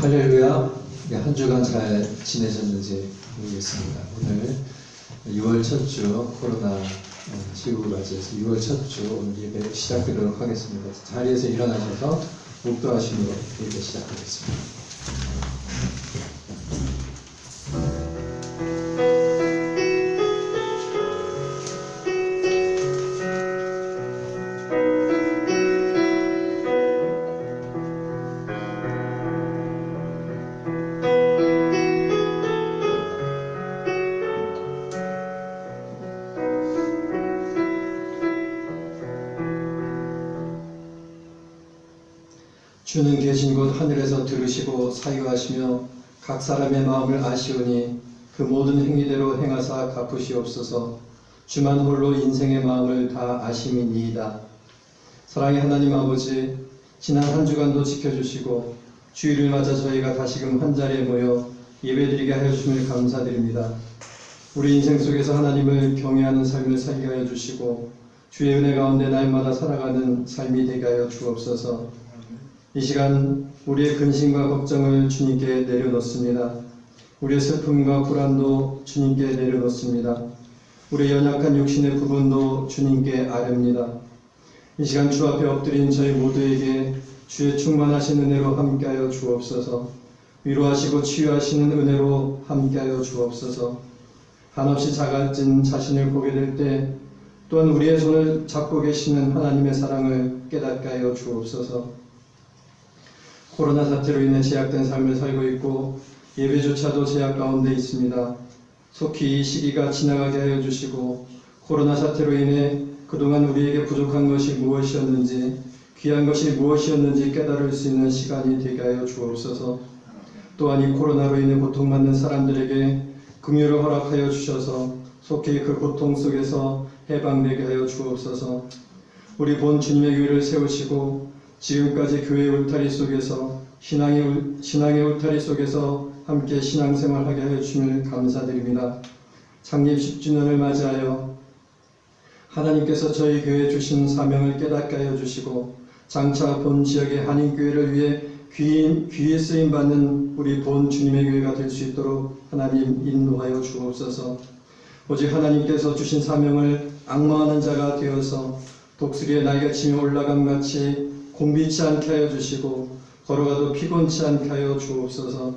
할렐루야. 한 주간 잘 지내셨는지 모르겠습니다. 오늘 6월 첫 주 코로나 시국을 맞이해서 6월 첫 주 오늘 예배 시작하도록 하겠습니다. 자리에서 일어나셔서 묵도하심으로 예배 시작하겠습니다. 주는 계신 곳 하늘에서 들으시고 사유하시며 각 사람의 마음을 아시오니 그 모든 행위대로 행하사 갚으시옵소서. 주만 홀로 인생의 마음을 다 아심이니이다. 사랑의 하나님 아버지, 지난 한 주간도 지켜주시고 주일을 맞아 저희가 다시금 한자리에 모여 예배드리게 하여 주심을 감사드립니다. 우리 인생 속에서 하나님을 경외하는 삶을 살게 하여 주시고 주의 은혜 가운데 날마다 살아가는 삶이 되게 하여 주옵소서. 이 시간 우리의 근심과 걱정을 주님께 내려놓습니다. 우리의 슬픔과 불안도 주님께 내려놓습니다. 우리의 연약한 육신의 부분도 주님께 아뢰옵니다. 이 시간 주 앞에 엎드린 저희 모두에게 주의 충만하신 은혜로 함께하여 주옵소서. 위로하시고 치유하시는 은혜로 함께하여 주옵소서. 한없이 작아진 자신을 보게 될 때 또한 우리의 손을 잡고 계시는 하나님의 사랑을 깨닫게 하여 주옵소서. 코로나 사태로 인해 제약된 삶을 살고 있고 예배조차도 제약 가운데 있습니다. 속히 이 시기가 지나가게 하여 주시고 코로나 사태로 인해 그동안 우리에게 부족한 것이 무엇이었는지 귀한 것이 무엇이었는지 깨달을 수 있는 시간이 되게 하여 주옵소서. 또한 이 코로나로 인해 고통받는 사람들에게 긍휼을 허락하여 주셔서 속히 그 고통 속에서 해방되게 하여 주옵소서. 우리 본 주님의 교회를 세우시고 지금까지 교회의 울타리 속에서 신앙의 울타리 속에서 함께 신앙생활하게 하여 주심을 감사드립니다. 창립 10주년을 맞이하여 하나님께서 저희 교회에 주신 사명을 깨닫게 하여 주시고 장차 본 지역의 한인교회를 위해 귀히 쓰임받는 우리 본 주님의 교회가 될 수 있도록 하나님 인도하여 주옵소서. 오직 하나님께서 주신 사명을 앙마하는 자가 되어서 독수리의 날개치며 올라감같이 공비치 않게 하여 주시고 걸어가도 피곤치 않게 하여 주옵소서.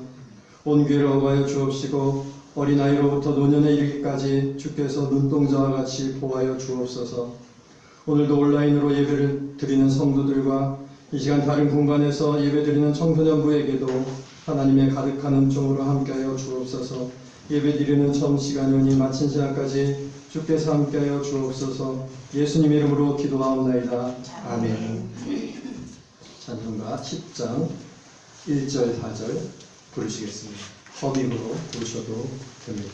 온 교회를 허가하여 주옵시고 어린아이로부터 노년에 이르기까지 주께서 눈동자와 같이 보호하여 주옵소서. 오늘도 온라인으로 예배를 드리는 성도들과 이 시간 다른 공간에서 예배드리는 청소년부에게도 하나님의 가득한 은총으로 함께하여 주옵소서. 예배드리는 전 시간이 마친 시간까지 주께서 함께하여 주옵소서. 예수님 이름으로 기도하옵나이다. 아멘. 찬송가 10장 1절 4절 부르시겠습니다. 허밍으로 부르셔도 됩니다.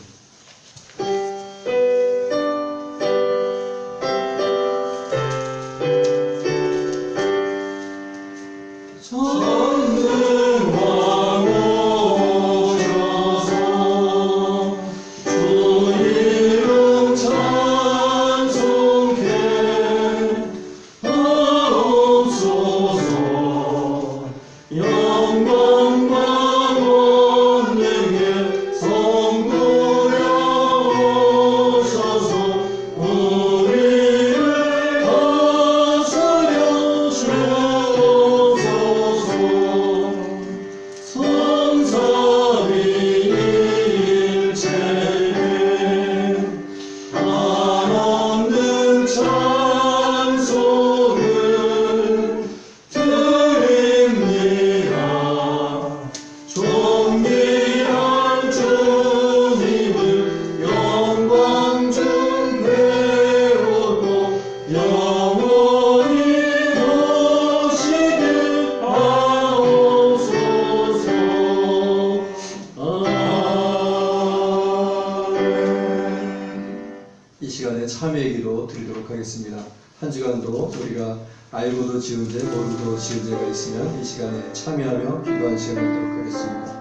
참회의 기도 드리도록 하겠습니다. 한 주간도 우리가 알고도 지은 죄, 모르고도 지은 죄가 있으면 이 시간에 참여하며 기도하는 시간을 갖도록 하겠습니다.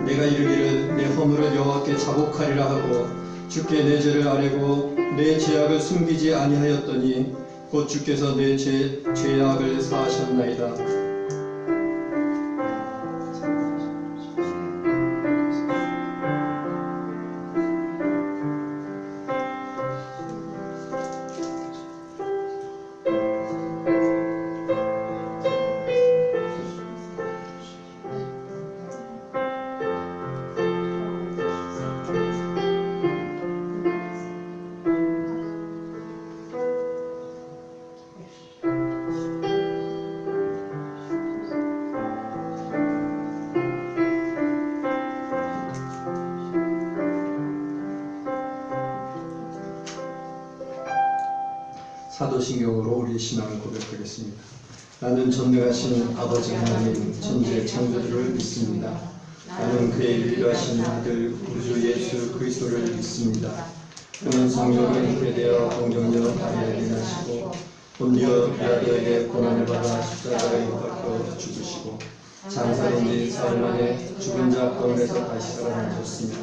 내가 이르기를 내 허물을 여호와께 자복하리라 하고 주께 내 죄를 아뢰고 내 죄악을 숨기지 아니하였더니 곧 주께서 내 죄악을 사하셨나이다. 사도신경으로 우리 신앙을 고백하겠습니다. 나는 전능하신 아버지 하나님 천지의 창조주를 믿습니다. 나는 그의 유일하신 아들 구주 예수 그리스도를 믿습니다. 그는 성령에 인도되어 동정녀 마리아에게 나시고 본디오 빌라도에게 고난을 받아 십자가에 못 박혀 죽으시고 장사된 지 사흘 만에 죽은 자 가운데서 다시 살아나셨으며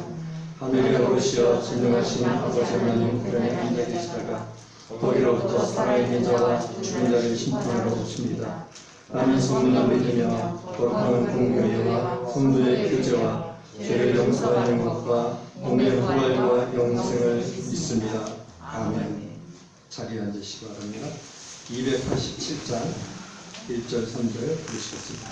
하늘에 오르시어 전능하신 아버지 하나님 우편에 앉아 계시다가 거기로부터 살아있는 자와 죽은 자를 심판하러 오십니다. 나는 성령을 믿으며 거룩한 공교회와 성도의 교제와 죄를 용서하는 것과 몸의 부활과 영생을 믿습니다. 아멘. 자리에 앉으시기 바랍니다. 287장 1절 3절 부르시겠습니다.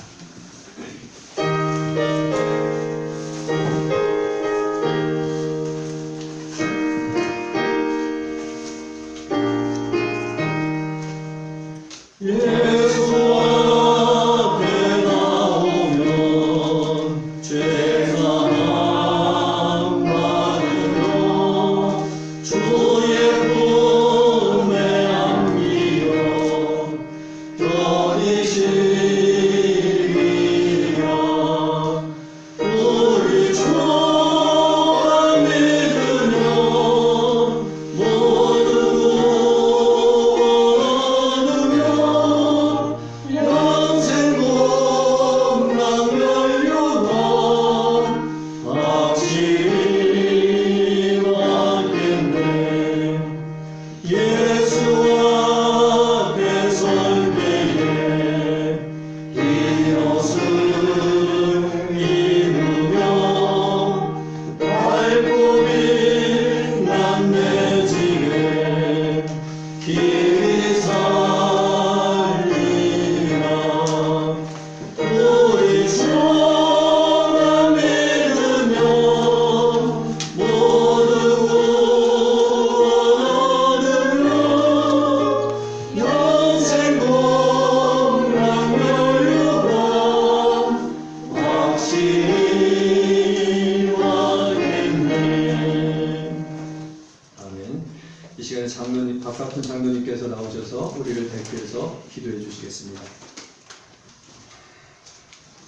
박갑훈 장로님께서 나오셔서 우리를 대표해서 기도해 주시겠습니다.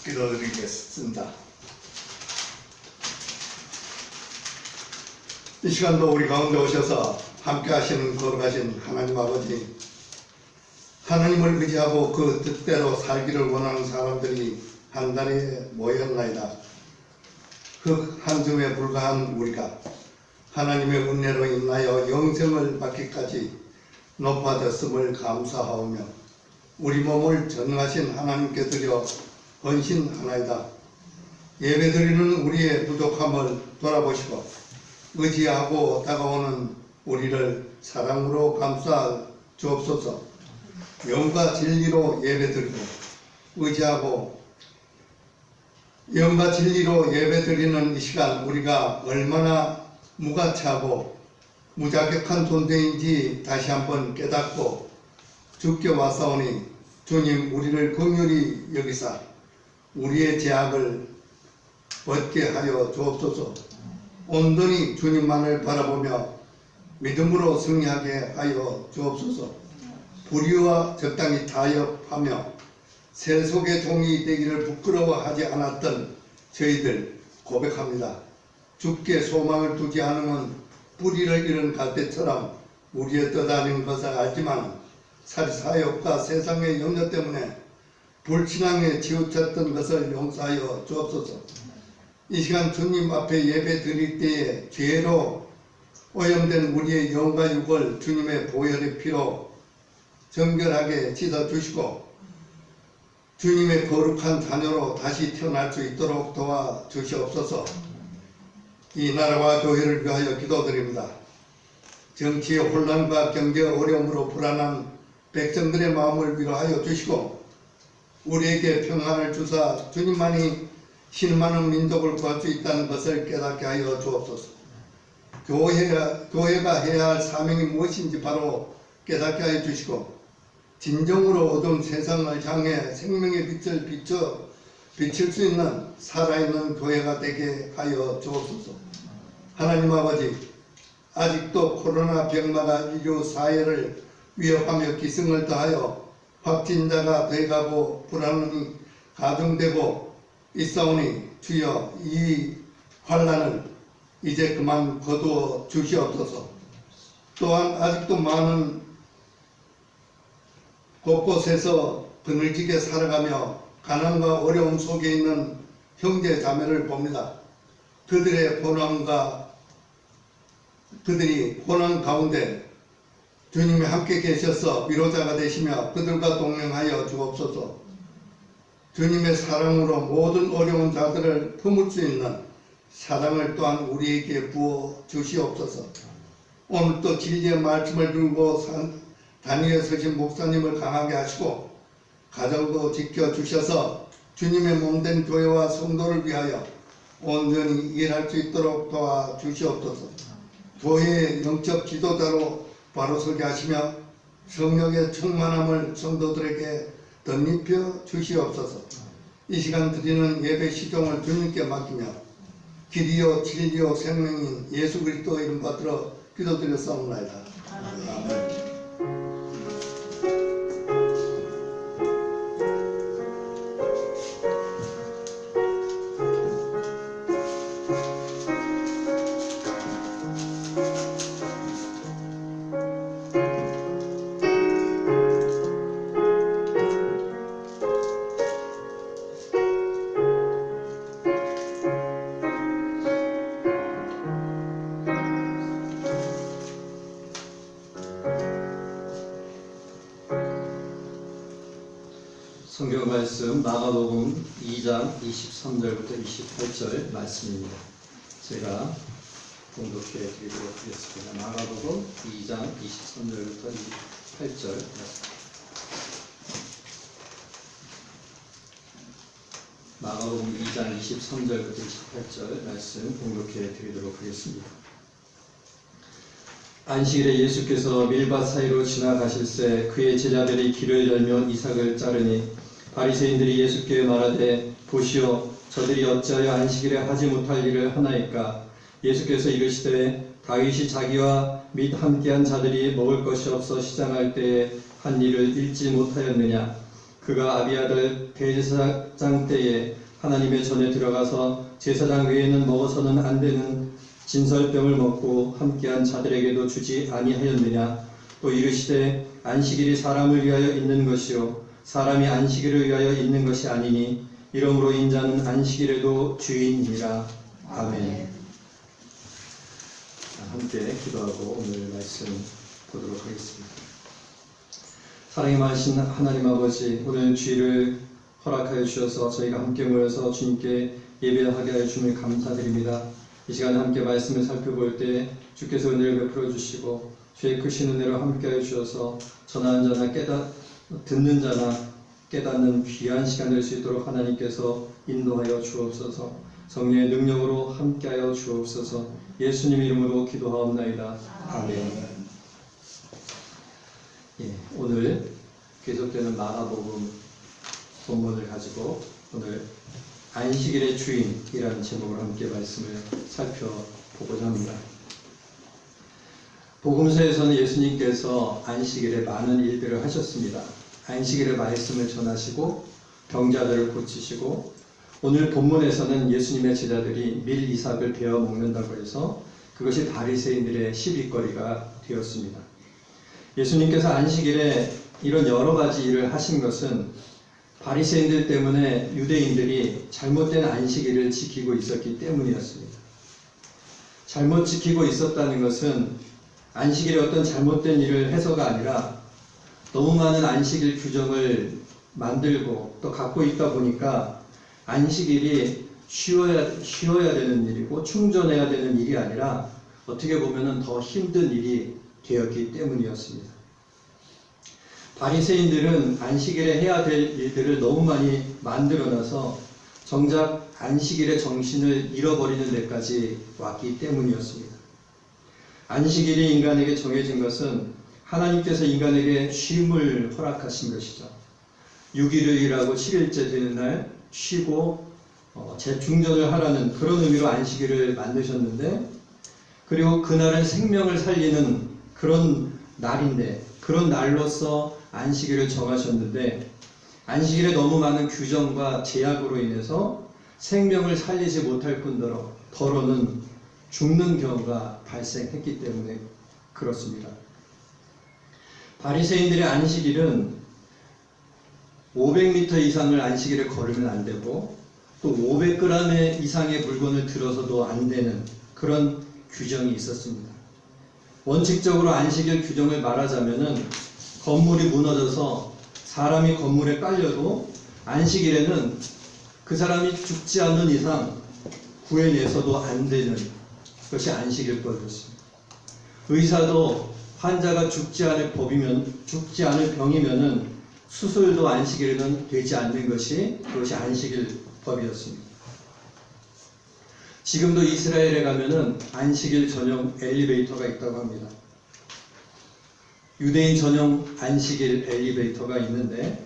기도드리겠습니다. 이 시간도 우리 가운데 오셔서 함께 하시는 거룩하신 하나님 아버지, 하나님을 의지하고 그 뜻대로 살기를 원하는 사람들이 한 자리에 모였나이다. 그 한 줌에 불과한 우리가 하나님의 은혜로 인하여 영생을 받기까지 높아졌음을 감사하오며 우리 몸을 전능하신 하나님께 드려 헌신하나이다. 예배드리는 우리의 부족함을 돌아보시고 의지하고 다가오는 우리를 사랑으로 감싸 주옵소서. 영과 진리로 예배드리고 의지하고 영과 진리로 예배드리는 이 시간 우리가 얼마나 무가치하고 무자격한 존재인지 다시 한번 깨닫고 주께 왔사오니 주님 우리를 긍휼히 여기사 우리의 죄악을 벗게 하여 주옵소서. 온전히 주님만을 바라보며 믿음으로 승리하게 하여 주옵소서. 불의와 적당히 타협하며 세속의 종이 되기를 부끄러워하지 않았던 저희들 고백합니다. 주께 소망을 두지 않으면 뿌리를 잃은 갈대처럼 우리의 뜻 아닌 것을 알지만 사리사욕과 세상의 염려 때문에 불신앙에 치우쳤던 것을 용서하여 주옵소서. 이 시간 주님 앞에 예배 드릴 때에 죄로 오염된 우리의 영과 육을 주님의 보혈의 피로 정결하게 씻어주시고 주님의 거룩한 자녀로 다시 태어날 수 있도록 도와주시옵소서. 이 나라와 교회를 위하여 기도드립니다. 정치의 혼란과 경제 어려움으로 불안한 백성들의 마음을 위로하여 주시고 우리에게 평안을 주사 주님만이 신많은 민족을 구할 수 있다는 것을 깨닫게 하여 주옵소서. 교회가 해야 할 사명이 무엇인지 바로 깨닫게 하여 주시고 진정으로 어두운 세상을 향해 생명의 빛을 비칠 수 있는 살아있는 교회가 되게 하여 주옵소서. 하나님 아버지, 아직도 코로나 병마가 인류 사회를 위협하며 기승을 다하여 확진자가 돼가고 불안이 가중되고 있사오니 주여 이 환난을 이제 그만 거두어 주시옵소서. 또한 아직도 많은 곳곳에서 그늘지게 살아가며 가난과 어려움 속에 있는 형제 자매를 봅니다. 그들이 고난 가운데 주님이 함께 계셔서 위로자가 되시며 그들과 동행하여 주옵소서. 주님의 사랑으로 모든 어려운 자들을 품을 수 있는 사랑을 또한 우리에게 부어 주시옵소서. 오늘 또 진리의 말씀을 들고 단위에 서신 목사님을 강하게 하시고 가정도 지켜주셔서 주님의 몸된 교회와 성도를 위하여 온전히 일할 수 있도록 도와주시옵소서. 교회의 영적 지도자로 바로서게 하시며 성령의 충만함을 성도들에게 덧입혀 주시옵소서. 이 시간 드리는 예배 시종을 주님께 맡기며 길이요 진리요 생명인 예수 그리스도 이름 받들어 기도드렸사옵나이다. 아멘. 성경 말씀 마가복음 2장 23절부터 28절 말씀입니다. 제가 봉독해 드리도록 하겠습니다. 마가복음 2장 23절부터 28절 말씀. 마가복음 2장 23절부터 28절 말씀 봉독해 드리도록 하겠습니다. 안식일에 예수께서 밀밭 사이로 지나가실새 그의 제자들이 길을 열며 이삭을 자르니 바리새인들이 예수께 말하되 보시오 저들이 어찌하여 안식일에 하지 못할 일을 하나이까. 예수께서 이르시되 다윗이 자기와 및 함께한 자들이 먹을 것이 없어 시장할 때에 한 일을 잊지 못하였느냐. 그가 아비아들 대제사장 때에 하나님의 전에 들어가서 제사장 외에는 먹어서는 안 되는 진설병을 먹고 함께한 자들에게도 주지 아니하였느냐. 또 이르시되 안식일이 사람을 위하여 있는 것이요 사람이 안식일을 위하여 있는 것이 아니니 이러므로 인자는 안식일에도 주인이라. 아멘. 함께 기도하고 오늘 말씀 보도록 하겠습니다. 사랑이 많으신 하나님 아버지, 오늘 주일을 허락하여 주셔서 저희가 함께 모여서 주님께 예배하게 하여 주님을 감사드립니다. 이 시간 함께 말씀을 살펴볼 때 주께서 은혜를 베풀어 주시고 주의 크신 은혜로 함께하여 주셔서 전하는 자나 듣는 자나 깨닫는 귀한 시간 될 수 있도록 하나님께서 인도하여 주옵소서. 성령의 능력으로 함께하여 주옵소서. 예수님 이름으로 기도하옵나이다. 아멘. 오늘 계속되는 마가복음 본문을 가지고 오늘 안식일의 주인이라는 제목으로 함께 말씀을 살펴보고자 합니다. 복음서에서는 예수님께서 안식일에 많은 일들을 하셨습니다. 안식일의 말씀을 전하시고 병자들을 고치시고 오늘 본문에서는 예수님의 제자들이 밀 이삭을 베어 먹는다고 해서 그것이 바리새인들의 시비거리가 되었습니다. 예수님께서 안식일에 이런 여러 가지 일을 하신 것은 바리새인들 때문에 유대인들이 잘못된 안식일을 지키고 있었기 때문이었습니다. 잘못 지키고 있었다는 것은 안식일에 어떤 잘못된 일을 해서가 아니라 너무 많은 안식일 규정을 만들고 또 갖고 있다 보니까 안식일이 쉬어야 되는 일이고 충전해야 되는 일이 아니라 어떻게 보면 더 힘든 일이 되었기 때문이었습니다. 바리새인들은 안식일에 해야 될 일들을 너무 많이 만들어놔서 정작 안식일의 정신을 잃어버리는 데까지 왔기 때문이었습니다. 안식일이 인간에게 정해진 것은 하나님께서 인간에게 쉼을 허락하신 것이죠. 6일을 일하고 7일째 되는 날 쉬고 재충전을 하라는 그런 의미로 안식일을 만드셨는데, 그리고 그날은 생명을 살리는 그런 날인데 그런 날로서 안식일을 정하셨는데 안식일에 너무 많은 규정과 제약으로 인해서 생명을 살리지 못할 뿐더러 더러는 죽는 경우가 발생했기 때문에 그렇습니다. 바리새인들의 안식일은 500m 이상을 안식일에 걸으면 안 되고 또 500g 이상의 물건을 들어서도 안 되는 그런 규정이 있었습니다. 원칙적으로 안식일 규정을 말하자면은 건물이 무너져서 사람이 건물에 깔려도 안식일에는 그 사람이 죽지 않는 이상 구해내서도 안 되는 것이 안식일법이었습니다. 의사도 환자가 죽지 않을 병이면은 수술도 안식일에는 되지 않는 것이 그것이 안식일법이었습니다. 지금도 이스라엘에 가면은 안식일 전용 엘리베이터가 있다고 합니다. 유대인 전용 안식일 엘리베이터가 있는데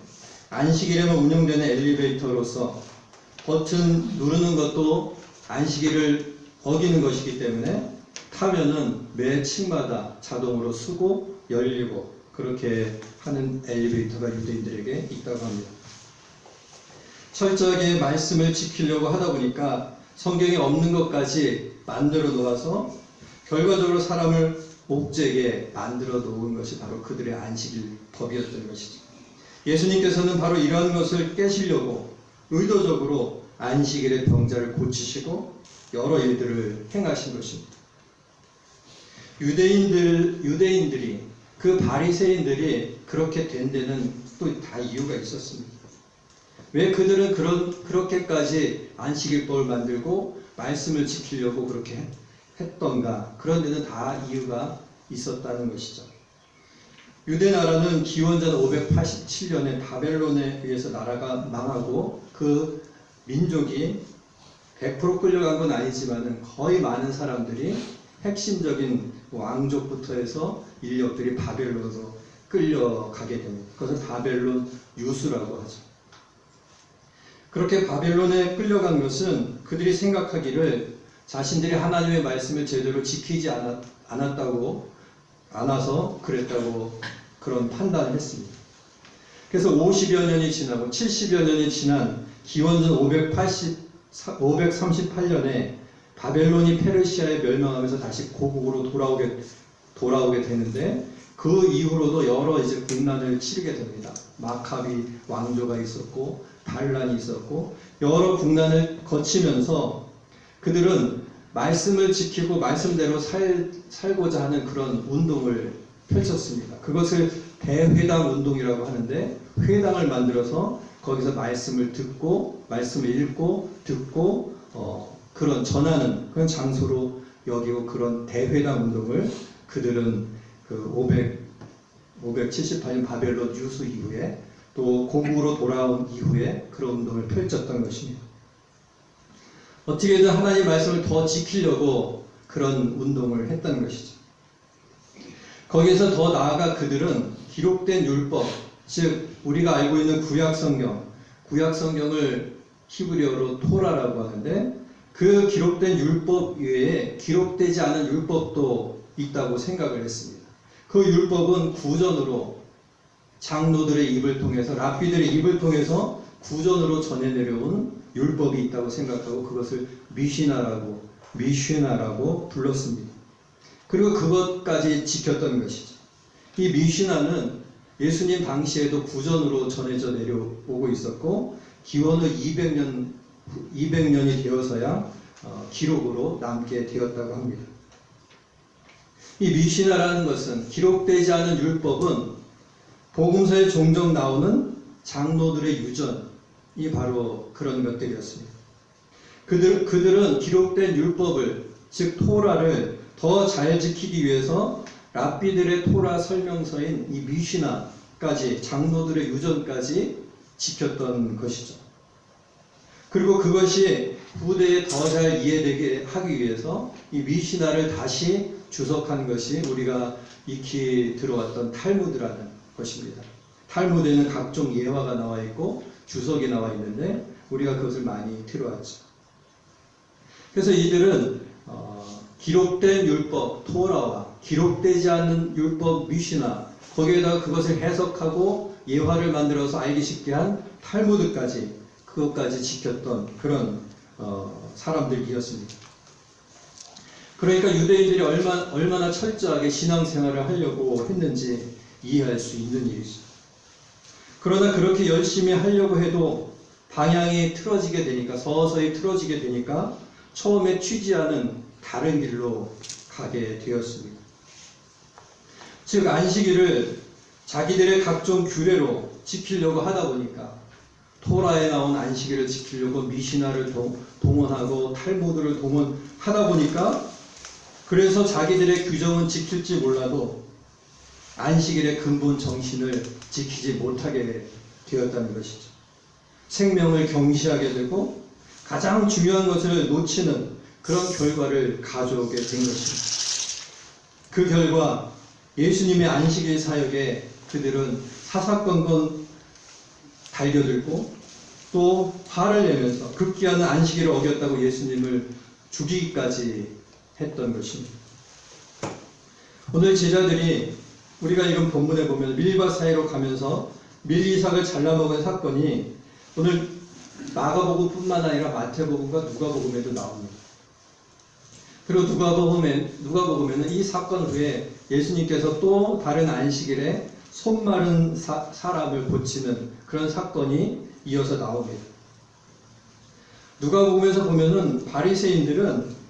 안식일에만 운영되는 엘리베이터로서 버튼 누르는 것도 안식일을 어기는 것이기 때문에 타면은 매 층마다 자동으로 쓰고 열리고 그렇게 하는 엘리베이터가 유대인들에게 있다고 합니다. 철저하게 말씀을 지키려고 하다 보니까 성경에 없는 것까지 만들어 놓아서 결과적으로 사람을 옥죄게 만들어 놓은 것이 바로 그들의 안식일법이었던 것이죠. 예수님께서는 바로 이러한 것을 깨시려고 의도적으로 안식일의 병자를 고치시고 여러 일들을 행하신 것입니다. 유대인들이 그 바리새인들이 그렇게 된 데는 또 다 이유가 있었습니다. 왜 그들은 그렇게까지 안식일법을 만들고 말씀을 지키려고 그렇게 했던가? 그런 데는 다 이유가 있었다는 것이죠. 유대 나라는 기원전 587년에 바벨론에 의해서 나라가 망하고 그 민족이 100% 끌려간 건 아니지만 거의 많은 사람들이 핵심적인 왕족부터 해서 인력들이 바벨론으로 끌려가게 됩니다. 그것은 바벨론 유수라고 하죠. 그렇게 바벨론에 끌려간 것은 그들이 생각하기를 자신들이 하나님의 말씀을 제대로 지키지 않아서 그랬다고 그런 판단을 했습니다. 그래서 50여 년이 지나고 70여 년이 지난 기원전 538년에 바벨론이 페르시아에 멸망하면서 다시 고국으로 돌아오게 되는데 그 이후로도 여러 이제 국난을 치르게 됩니다. 마카비 왕조가 있었고 반란이 있었고 여러 국난을 거치면서 그들은 말씀을 지키고 말씀대로 살고자 하는 그런 운동을 펼쳤습니다. 그것을 대회당 운동이라고 하는데 회당을 만들어서 거기서 말씀을 듣고 말씀을 읽고 듣고 그런 전하는 그런 장소로 여기고 그런 대회당 운동을 그들은 그 578년 바벨론 유수 이후에 또 고국으로 돌아온 이후에 그런 운동을 펼쳤던 것입니다. 어떻게든 하나님 말씀을 더 지키려고 그런 운동을 했던 것이죠. 거기에서 더 나아가 그들은 기록된 율법, 즉 우리가 알고 있는 구약성경을 히브리어로 토라라고 하는데 그 기록된 율법 외에 기록되지 않은 율법도 있다고 생각을 했습니다. 그 율법은 구전으로 장로들의 입을 통해서 랍비들의 입을 통해서 구전으로 전해 내려온 율법이 있다고 생각하고 그것을 미시나라고 불렀습니다. 그리고 그것까지 지켰던 것이죠. 이 미시나는 예수님 당시에도 구전으로 전해져 내려오고 있었고 기원 후 200년이 되어서야 기록으로 남게 되었다고 합니다. 이 미시나라는 것은 기록되지 않은 율법은 복음서에 종종 나오는 장로들의 유전이 바로 그런 것들이었습니다. 그들은 기록된 율법을 즉 토라를 더 잘 지키기 위해서 랍비들의 토라 설명서인 이 미시나까지 장로들의 유전까지 지켰던 것이죠. 그리고 그것이 후대에 더 잘 이해되게 하기 위해서 이 미시나를 다시 주석한 것이 우리가 익히 들어왔던 탈무드라는 것입니다. 탈무드에는 각종 예화가 나와 있고 주석이 나와 있는데 우리가 그것을 많이 들어왔죠. 그래서 이들은 기록된 율법 토라와 기록되지 않은 율법 미시나 거기에다가 그것을 해석하고 예화를 만들어서 알기 쉽게 한 탈무드까지 그것까지 지켰던 그런 사람들이었습니다. 그러니까 유대인들이 얼마나 철저하게 신앙생활을 하려고 했는지 이해할 수 있는 일이죠. 그러나 그렇게 열심히 하려고 해도 방향이 틀어지게 되니까, 서서히 틀어지게 되니까 처음에 취지하는 다른 길로 가게 되었습니다. 즉 안식일을 자기들의 각종 규례로 지키려고 하다 보니까 토라에 나온 안식일을 지키려고 미시나를 동원하고 탈무드를 동원하다 보니까 그래서 자기들의 규정은 지킬지 몰라도 안식일의 근본 정신을 지키지 못하게 되었다는 것이죠. 생명을 경시하게 되고 가장 중요한 것을 놓치는 그런 결과를 가져오게 된 것입니다. 그 결과 예수님의 안식일 사역에 그들은 사사건건 달겨들고 또 화를 내면서 급기야는 안식일을 어겼다고 예수님을 죽이기까지 했던 것입니다. 오늘 제자들이 우리가 이런 본문에 보면 밀바 사이로 가면서 밀이삭을 잘라먹은 사건이 오늘 마가복음뿐만 아니라 마태복음과 누가복음에도 나옵니다. 그리고 누가복음에는 이 사건 후에 예수님께서 또 다른 안식일에 손 마른 사람을 고치는 그런 사건이 이어서 나옵니다. 누가복음에서 보면은 바리새인들은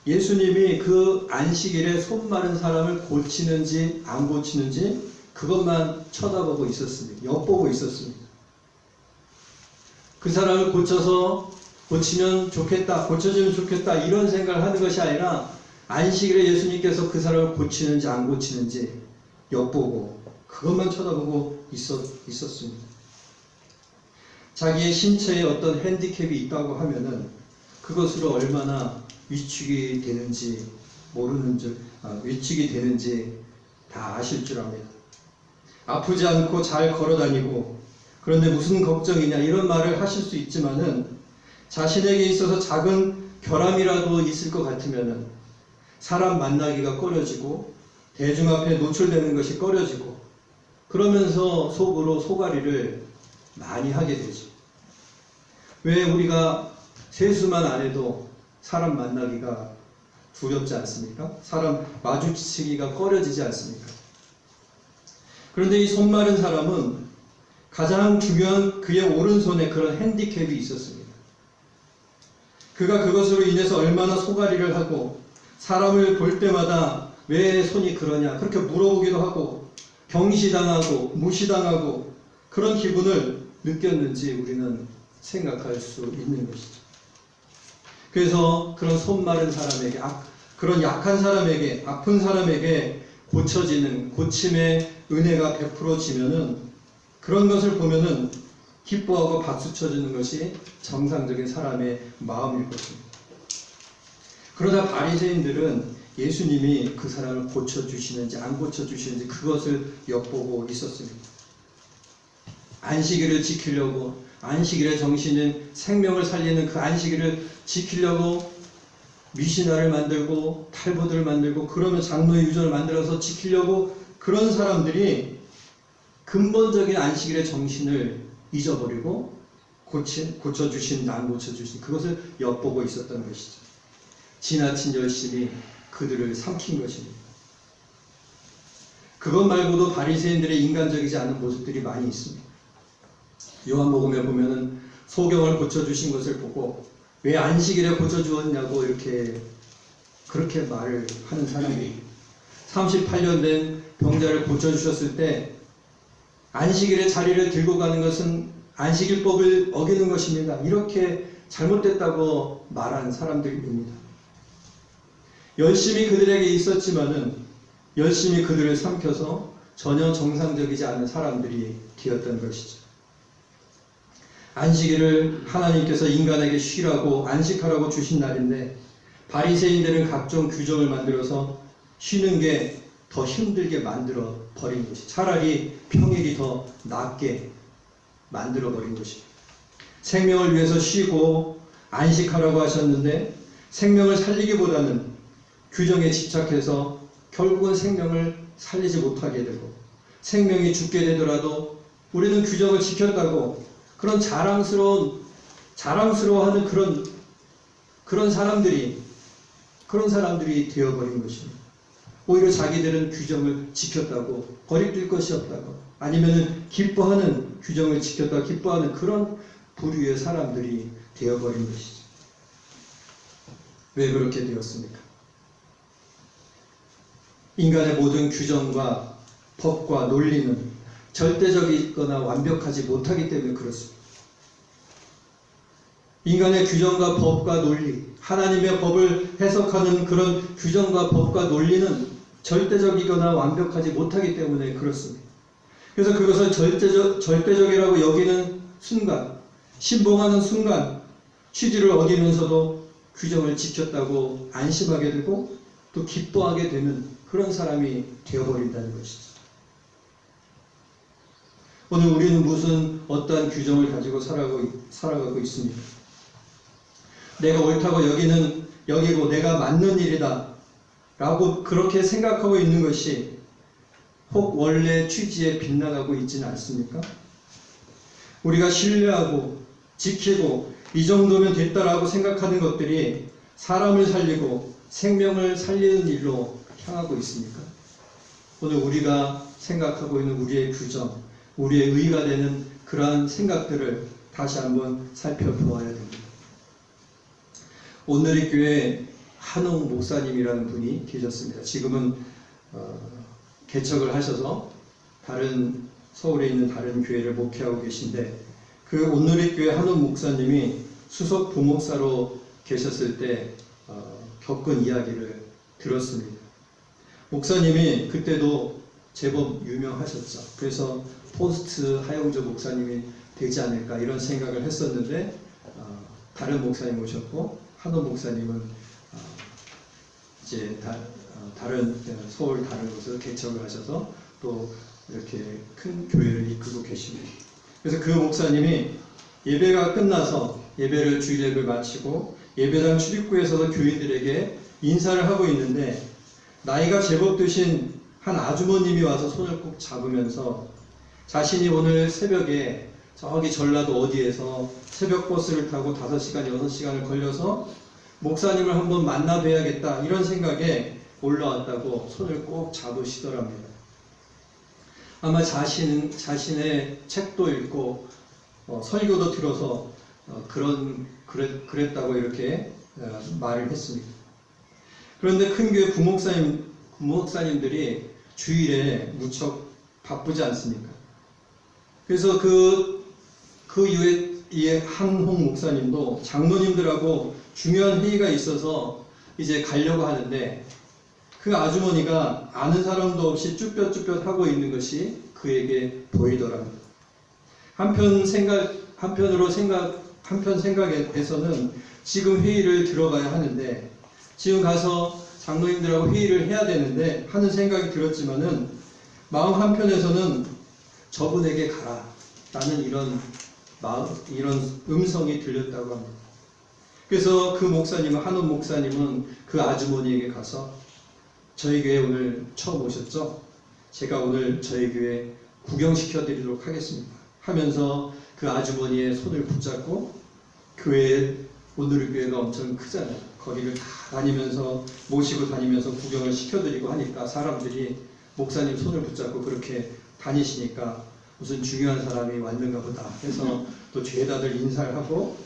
예수님이 그 안식일에 손 마른 사람을 고치는지 안 고치는지 그것만 쳐다보고 있었습니다. 엿보고 있었습니다. 그 사람을 고치면 좋겠다, 고쳐지면 좋겠다 이런 생각을 하는 것이 아니라 안식일에 예수님께서 그 사람을 고치는지 안 고치는지 엿보고 그것만 쳐다보고 있었습니다. 자기의 신체에 어떤 핸디캡이 있다고 하면은 그것으로 얼마나 위축이 되는지 위축이 되는지 다 아실 줄 압니다. 아프지 않고 잘 걸어다니고 그런데 무슨 걱정이냐 이런 말을 하실 수 있지만은 자신에게 있어서 작은 결함이라도 있을 것 같으면은 사람 만나기가 꺼려지고 대중 앞에 노출되는 것이 꺼려지고 그러면서 속으로 소가리를 많이 하게 되죠. 왜 우리가 세수만 안 해도 사람 만나기가 두렵지 않습니까? 사람 마주치기가 꺼려지지 않습니까? 그런데 이 손 마른 사람은 가장 중요한 그의 오른손에 그런 핸디캡이 있었습니다. 그가 그것으로 인해서 얼마나 소가리를 하고 사람을 볼 때마다 왜 손이 그러냐 그렇게 물어보기도 하고 경시당하고 무시당하고 그런 기분을 느꼈는지 우리는 생각할 수 있는 것이죠. 그래서 그런 손 마른 사람에게 그런 약한 사람에게 아픈 사람에게 고쳐지는 고침의 은혜가 베풀어지면은 그런 것을 보면은 기뻐하고 박수 쳐주는 것이 정상적인 사람의 마음일 것입니다. 그러다 바리새인들은 예수님이 그 사람을 고쳐주시는지 안 고쳐주시는지 그것을 엿보고 있었습니다. 안식일을 지키려고 안식일의 정신은 생명을 살리는 그 안식일을 지키려고 미시나를 만들고 탈무드를 만들고 그러면 장로의 유전을 만들어서 지키려고 그런 사람들이 근본적인 안식일의 정신을 잊어버리고 고쳐주신 안 고쳐주신 그것을 엿보고 있었던 것이죠. 지나친 열심이 그들을 삼킨 것입니다. 그것 말고도 바리새인들의 인간적이지 않은 모습들이 많이 있습니다. 요한복음에 보면은 소경을 고쳐주신 것을 보고 왜 안식일에 고쳐주었냐고 그렇게 말을 하는 사람이 38년 된 병자를 고쳐주셨을 때 안식일의 자리를 들고 가는 것은 안식일법을 어기는 것입니다. 이렇게 잘못됐다고 말한 사람들입니다. 열심히 그들에게 있었지만은 열심히 그들을 삼켜서 전혀 정상적이지 않은 사람들이 되었던 것이죠. 안식일을 하나님께서 인간에게 쉬라고 안식하라고 주신 날인데 바리새인들은 각종 규정을 만들어서 쉬는 게 더 힘들게 만들어 버린 것이 차라리 평일이 더 낫게 만들어 버린 것입니다. 생명을 위해서 쉬고 안식하라고 하셨는데 생명을 살리기보다는 규정에 집착해서 결국은 생명을 살리지 못하게 되고 생명이 죽게 되더라도 우리는 규정을 지켰다고 그런 자랑스러워하는 그런 사람들이 되어버린 것입니다. 오히려 자기들은 규정을 지켰다고, 거리낄 것이 없다고, 아니면 기뻐하는, 규정을 지켰다고 기뻐하는 그런 부류의 사람들이 되어버린 것이죠. 왜 그렇게 되었습니까? 인간의 모든 규정과 법과 논리는 절대적이거나 완벽하지 못하기 때문에 그렇습니다. 인간의 규정과 법과 논리, 하나님의 법을 해석하는 그런 규정과 법과 논리는 절대적이거나 완벽하지 못하기 때문에 그렇습니다. 그래서 그것을 절대적이라고 여기는 순간, 신봉하는 순간, 취지를 어기면서도 규정을 지켰다고 안심하게 되고 또 기뻐하게 되는 그런 사람이 되어버린다는 것이죠. 오늘 우리는 무슨 어떠한 규정을 가지고 살아가고 있습니까? 내가 옳다고 여기고 내가 맞는 일이다 라고 그렇게 생각하고 있는 것이 혹 원래 취지에 빗나가고 있지는 않습니까? 우리가 신뢰하고 지키고 이 정도면 됐다라고 생각하는 것들이 사람을 살리고 생명을 살리는 일로 향하고 있습니까? 오늘 우리가 생각하고 있는 우리의 규정, 우리의 의의가 되는 그러한 생각들을 다시 한번 살펴보아야 됩니다. 오늘의 교회에 한홍 목사님이라는 분이 계셨습니다. 지금은 개척을 하셔서 서울에 있는 다른 교회를 목회하고 계신데, 그 오늘의 교회 한홍 목사님이 수석 부목사로 계셨을 때 겪은 이야기를 들었습니다. 목사님이 그때도 제법 유명하셨죠. 그래서 포스트 하영조 목사님이 되지 않을까 이런 생각을 했었는데, 다른 목사님 오셨고 한홍 목사님은 이제 다른 서울 다른 곳에서 개척을 하셔서 또 이렇게 큰 교회를 이끌고 계십니다. 그래서 그 목사님이 예배가 끝나서 예배를 주일 예배를 마치고 예배당 출입구에서 교인들에게 인사를 하고 있는데, 나이가 제법 드신 한 아주머님이 와서 손을 꼭 잡으면서 자신이 오늘 새벽에 저기 전라도 어디에서 새벽 버스를 타고 5시간, 6시간을 걸려서 목사님을 한번 만나 뵈야겠다 이런 생각에 올라왔다고 손을 꼭 잡으시더랍니다. 아마 자신의 책도 읽고 설교도 들어서 그랬다고 이렇게 말을 했습니다. 그런데 큰 교회 부목사님들이 주일에 무척 바쁘지 않습니까? 그래서 그 이후에 한홍 목사님도 장로님들하고 중요한 회의가 있어서 이제 가려고 하는데, 그 아주머니가 아는 사람도 없이 쭈뼛쭈뼛 하고 있는 것이 그에게 보이더랍니다. 한편 생각에서는 지금 회의를 들어가야 하는데, 지금 가서 장로님들하고 회의를 해야 되는데 하는 생각이 들었지만은, 마음 한편에서는 저분에게 가라 라는 이런 음성이 들렸다고 합니다. 그래서 그 목사님은, 한원 목사님은 그 아주머니에게 가서, 저희 교회 오늘 처음 오셨죠? 제가 오늘 저희 교회 구경시켜 드리도록 하겠습니다 하면서 그 아주머니의 손을 붙잡고, 오늘의 교회가 엄청 크잖아요. 거기를 다 모시고 다니면서 구경을 시켜드리고 하니까 사람들이 목사님 손을 붙잡고 그렇게 다니시니까 무슨 중요한 사람이 왔는가 보다 해서 또 죄다들 인사를 하고,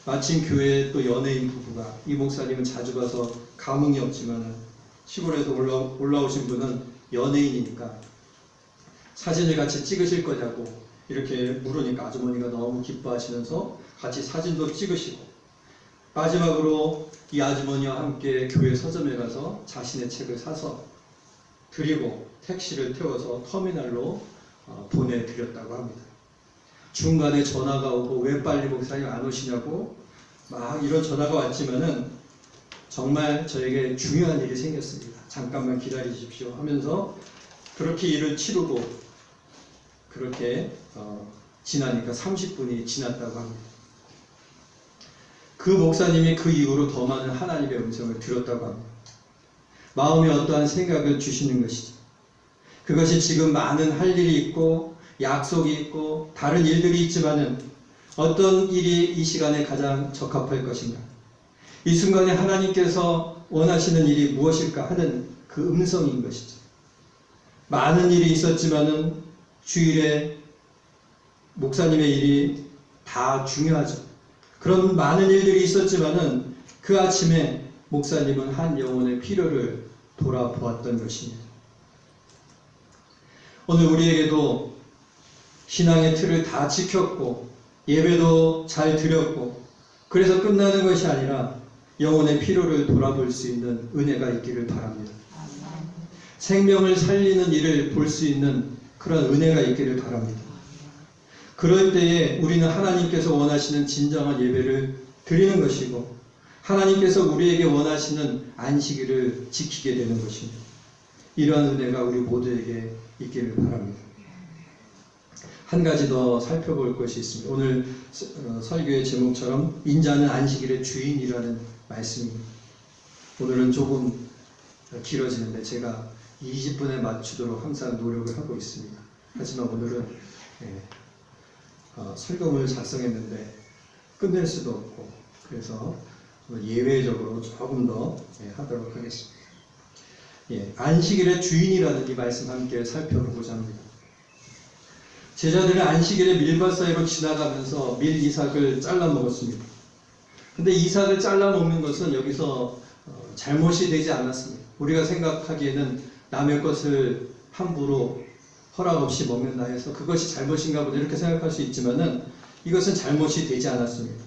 마침 교회에 또 연예인 부부가, 이 목사님은 자주 가서 감흥이 없지만 시골에서 올라오신 분은 연예인이니까 사진을 같이 찍으실 거냐고 이렇게 물으니까 아주머니가 너무 기뻐하시면서 같이 사진도 찍으시고, 마지막으로 이 아주머니와 함께 교회 서점에 가서 자신의 책을 사서 드리고 택시를 태워서 터미널로 보내드렸다고 합니다. 중간에 전화가 오고 왜 빨리 목사님 안 오시냐고 막 이런 전화가 왔지만은 정말 저에게 중요한 일이 생겼습니다. 잠깐만 기다리십시오 하면서 그렇게 일을 치르고, 그렇게 지나니까 30분이 지났다고 합니다. 그 목사님이 그 이후로 더 많은 하나님의 음성을 들었다고 합니다. 마음에 어떠한 생각을 주시는 것이죠. 그것이 지금 많은 할 일이 있고 약속이 있고 다른 일들이 있지만은 어떤 일이 이 시간에 가장 적합할 것인가? 이 순간에 하나님께서 원하시는 일이 무엇일까 하는 그 음성인 것이죠. 많은 일이 있었지만은 주일에 목사님의 일이 다 중요하죠. 그런 많은 일들이 있었지만은 그 아침에 목사님은 한 영혼의 필요를 돌아보았던 것입니다. 오늘 우리에게도 신앙의 틀을 다 지켰고 예배도 잘 드렸고 그래서 끝나는 것이 아니라 영혼의 필요를 돌아볼 수 있는 은혜가 있기를 바랍니다. 생명을 살리는 일을 볼 수 있는 그런 은혜가 있기를 바랍니다. 그럴 때에 우리는 하나님께서 원하시는 진정한 예배를 드리는 것이고 하나님께서 우리에게 원하시는 안식일을 지키게 되는 것입니다. 이러한 은혜가 우리 모두에게 있기를 바랍니다. 한 가지 더 살펴볼 것이 있습니다. 오늘 설교의 제목처럼 인자는 안식일의 주인이라는 말씀입니다. 오늘은 조금 길어지는데 제가 20분에 맞추도록 항상 노력을 하고 있습니다. 하지만 오늘은 설교문을 작성했는데 끝낼 수도 없고 그래서 예외적으로 조금 더 하도록 하겠습니다. 안식일의 주인이라는 이 말씀 함께 살펴보고자 합니다. 제자들은 안식일에 밀밭 사이로 지나가면서 밀 이삭을 잘라 먹었습니다. 근데 이삭을 잘라 먹는 것은 여기서 잘못이 되지 않았습니다. 우리가 생각하기에는 남의 것을 함부로 허락 없이 먹는다 해서 그것이 잘못인가 보다 이렇게 생각할 수 있지만은 이것은 잘못이 되지 않았습니다.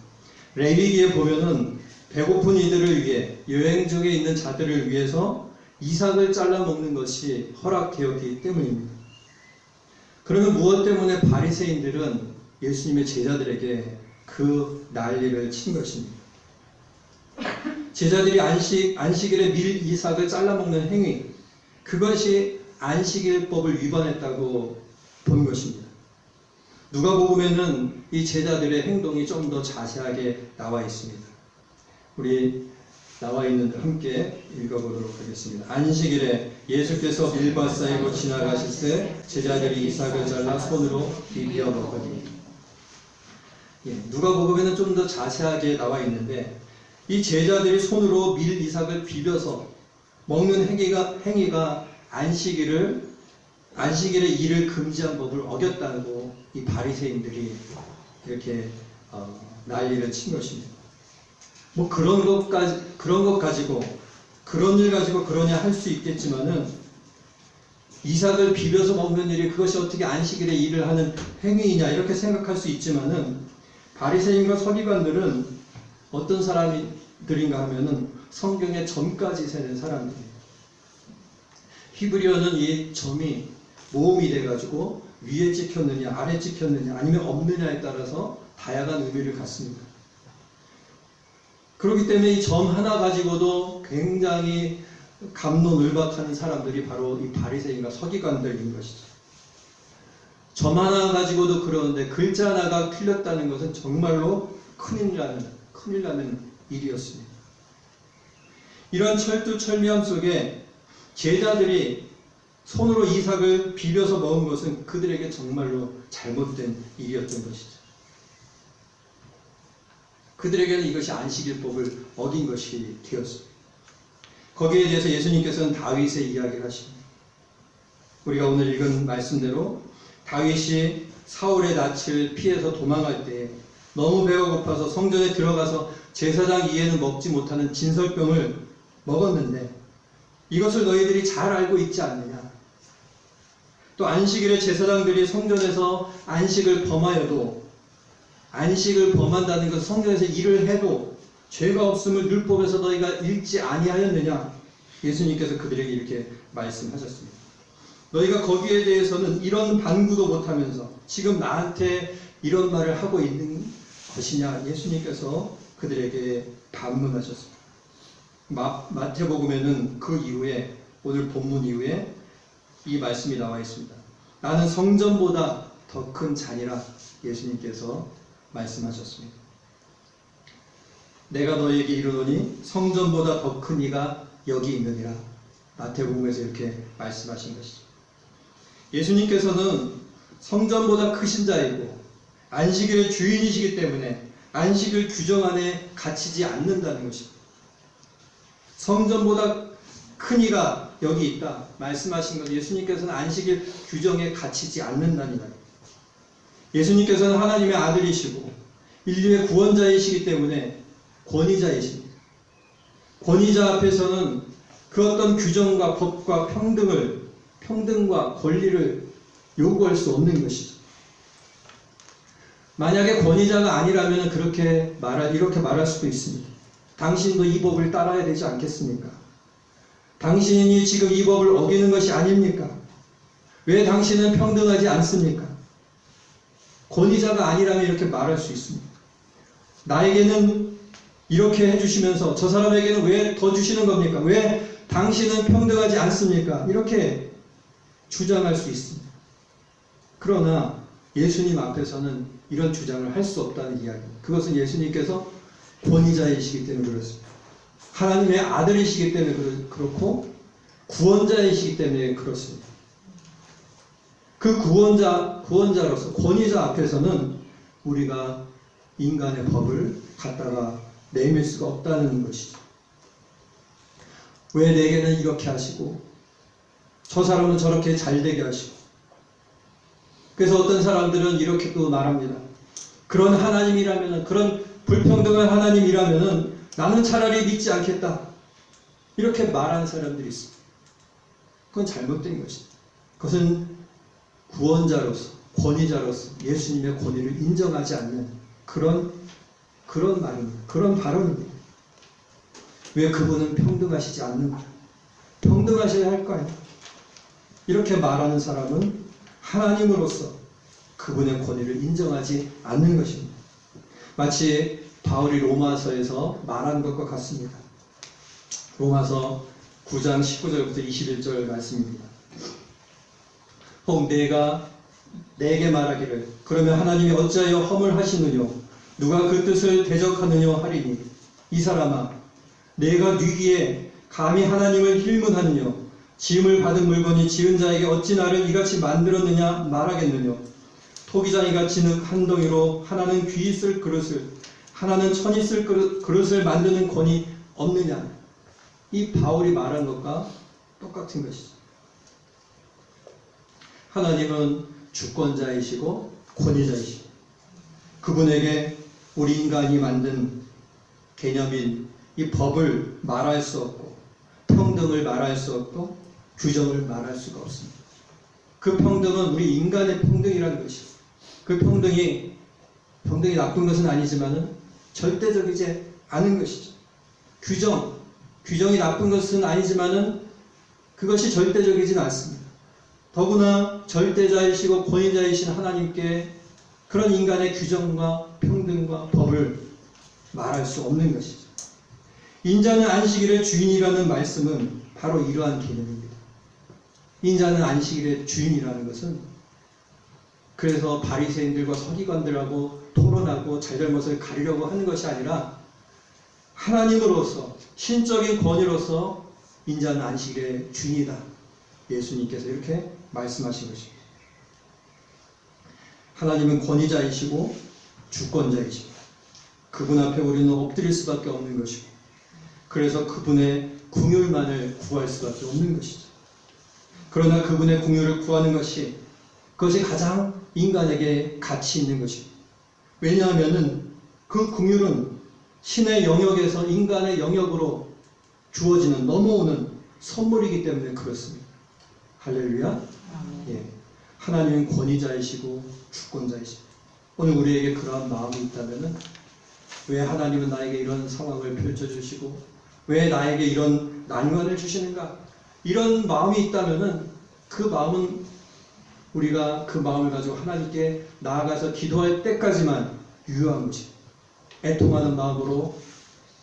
레위기에 보면은 배고픈 이들을 위해 여행 중에 있는 자들을 위해서 이삭을 잘라 먹는 것이 허락되었기 때문입니다. 그러면 무엇 때문에 바리새인들은 예수님의 제자들에게 그 난리를 친 것입니까? 제자들이 안식일에 밀 이삭을 잘라 먹는 행위, 그것이 안식일법을 위반했다고 본 것입니다. 누가복음에는 이 제자들의 행동이 좀 더 자세하게 나와 있습니다. 우리 나와 있는 함께 읽어보도록 하겠습니다. 안식일에 예수께서 밀밭 사이로 지나가실 때 제자들이 이삭을 잘라 손으로 비벼 먹으니. 누가복음에는 좀 더 자세하게 나와 있는데 이 제자들이 손으로 밀 이삭을 비벼서 먹는 행위가 안식일의 일을 금지한 법을 어겼다고 이 바리새인들이 이렇게 난리를 친 것입니다. 뭐 그런 것 가지고 그런 일 가지고 그러냐 할 수 있겠지만은 이삭을 비벼서 먹는 일이 그것이 어떻게 안식일에 일을 하는 행위이냐 이렇게 생각할 수 있지만은 바리새인과 서기관들은 어떤 사람들인가 하면은 성경의 점까지 세는 사람들이에요. 히브리어는 이 점이 모음이 돼가지고 위에 찍혔느냐 아래 찍혔느냐 아니면 없느냐에 따라서 다양한 의미를 갖습니다. 그렇기 때문에 이 점 하나 가지고도 굉장히 갑론을박하는 사람들이 바로 이 바리새인과 서기관들인 것이죠. 점 하나 가지고도 그러는데 글자 하나가 틀렸다는 것은 정말로 큰일 나는 일이었습니다. 이런 철두철미함 속에 제자들이 손으로 이삭을 비벼서 먹은 것은 그들에게 정말로 잘못된 일이었던 것이죠. 그들에게는 이것이 안식일법을 어긴 것이 되었습니다. 거기에 대해서 예수님께서는 다윗의 이야기를 하십니다. 우리가 오늘 읽은 말씀대로 다윗이 사울의 낯을 피해서 도망할 때 너무 배가 고파서 성전에 들어가서 제사장 이에는 먹지 못하는 진설병을 먹었는데 이것을 너희들이 잘 알고 있지 않느냐. 또 안식일에 제사장들이 성전에서 안식을 범하여도 안식을 범한다는 것은 성전에서 일을 해도 죄가 없음을 율법에서 너희가 읽지 아니하였느냐. 예수님께서 그들에게 이렇게 말씀하셨습니다. 너희가 거기에 대해서는 이런 반구도 못하면서 지금 나한테 이런 말을 하고 있는 것이냐. 예수님께서 그들에게 반문하셨습니다. 마태복음에는 그 이후에 오늘 본문 이후에 이 말씀이 나와 있습니다. 나는 성전보다 더 큰 잔이라 예수님께서 말씀하셨습니다. 내가 너희에게 이르노니 성전보다 더 큰 이가 여기 있느니라. 마태복음에서 이렇게 말씀하신 것이죠. 예수님께서는 성전보다 크신 자이고 안식일의 주인이시기 때문에 안식일 규정 안에 갇히지 않는다는 것입니다. 성전보다 큰 이가 여기 있다 말씀하신 것, 예수님께서는 안식일 규정에 갇히지 않는다니라. 예수님께서는 하나님의 아들이시고 인류의 구원자이시기 때문에 권위자이십니다. 권위자 앞에서는 그 어떤 규정과 법과 평등과 권리를 요구할 수 없는 것이죠. 만약에 권위자가 아니라면 이렇게 말할 수도 있습니다. 당신도 이 법을 따라야 되지 않겠습니까? 당신이 지금 이 법을 어기는 것이 아닙니까? 왜 당신은 평등하지 않습니까? 권위자가 아니라면 이렇게 말할 수 있습니다. 나에게는 이렇게 해주시면서 저 사람에게는 왜 더 주시는 겁니까? 왜 당신은 평등하지 않습니까? 이렇게 주장할 수 있습니다. 그러나 예수님 앞에서는 이런 주장을 할 수 없다는 이야기입니다. 그것은 예수님께서 권위자이시기 때문에 그렇습니다. 하나님의 아들이시기 때문에 그렇고 구원자이시기 때문에 그렇습니다. 그 구원자로서 권위자 앞에서는 우리가 인간의 법을 갖다가 내밀 수가 없다는 것이죠. 왜 내게는 이렇게 하시고 저 사람은 저렇게 잘되게 하시고. 그래서 어떤 사람들은 이렇게 또 말합니다. 그런 하나님이라면, 그런 불평등한 하나님이라면 나는 차라리 믿지 않겠다. 이렇게 말하는 사람들이 있습니다. 그건 잘못된 것입니다. 그것은 구원자로서, 권위자로서 예수님의 권위를 인정하지 않는 그런 말입니다. 그런 발언입니다. 왜 그분은 평등하시지 않는가? 평등하셔야 할 거 아니에요. 이렇게 말하는 사람은 하나님으로서 그분의 권위를 인정하지 않는 것입니다. 마치 바울이 로마서에서 말한 것과 같습니다. 로마서 9장 19절부터 21절 말씀입니다. 혹 내가 내게 말하기를 그러면 하나님이 어찌하여 험을 하시느뇨 누가 그 뜻을 대적하느뇨 하리니 이 사람아 내가 뉘기에 감히 하나님을 힐문하느뇨 지음을 받은 물건이 지은 자에게 어찌 나를 이같이 만들었느냐 말하겠느뇨 토기장이가 진흙 한 덩이로 하나는 귀 있을 그릇을 하나는 천 있을 그릇을 만드는 권이 없느냐. 이 바울이 말한 것과 똑같은 것이죠. 하나님은 주권자이시고 권위자이시고 그분에게 우리 인간이 만든 개념인 이 법을 말할 수 없고 평등을 말할 수 없고 규정을 말할 수가 없습니다. 그 평등은 우리 인간의 평등이라는 것이죠. 그 평등이 나쁜 것은 아니지만은 절대적이지 않은 것이죠. 규정이 나쁜 것은 아니지만은 그것이 절대적이진 않습니다. 더구나 절대자이시고 권위자이신 하나님께 그런 인간의 규정과 평등과 법을 말할 수 없는 것이죠. 인자는 안식일의 주인이라는 말씀은 바로 이러한 개념입니다. 인자는 안식일의 주인이라는 것은 그래서 바리새인들과 서기관들하고 토론하고 잘잘못을 가리려고 하는 것이 아니라 하나님으로서 신적인 권위로서 인자는 안식일의 주인이다. 예수님께서 이렇게 말씀하신 것입니다. 하나님은 권위자이시고 주권자이십니다. 그분 앞에 우리는 엎드릴 수밖에 없는 것이고 그래서 그분의 긍휼만을 구할 수밖에 없는 것이죠. 그러나 그분의 긍휼을 구하는 것이 그것이 가장 인간에게 가치 있는 것입니다. 왜냐하면 그 긍휼은 신의 영역에서 인간의 영역으로 주어지는 넘어오는 선물이기 때문에 그렇습니다. 할렐루야. 예. 하나님은 권위자이시고 주권자이십니다. 오늘 우리에게 그러한 마음이 있다면 왜 하나님은 나에게 이런 상황을 펼쳐주시고 왜 나에게 이런 난관을 주시는가? 이런 마음이 있다면 그 마음은 우리가 그 마음을 가지고 하나님께 나아가서 기도할 때까지만 유효한 것이 애통하는 마음으로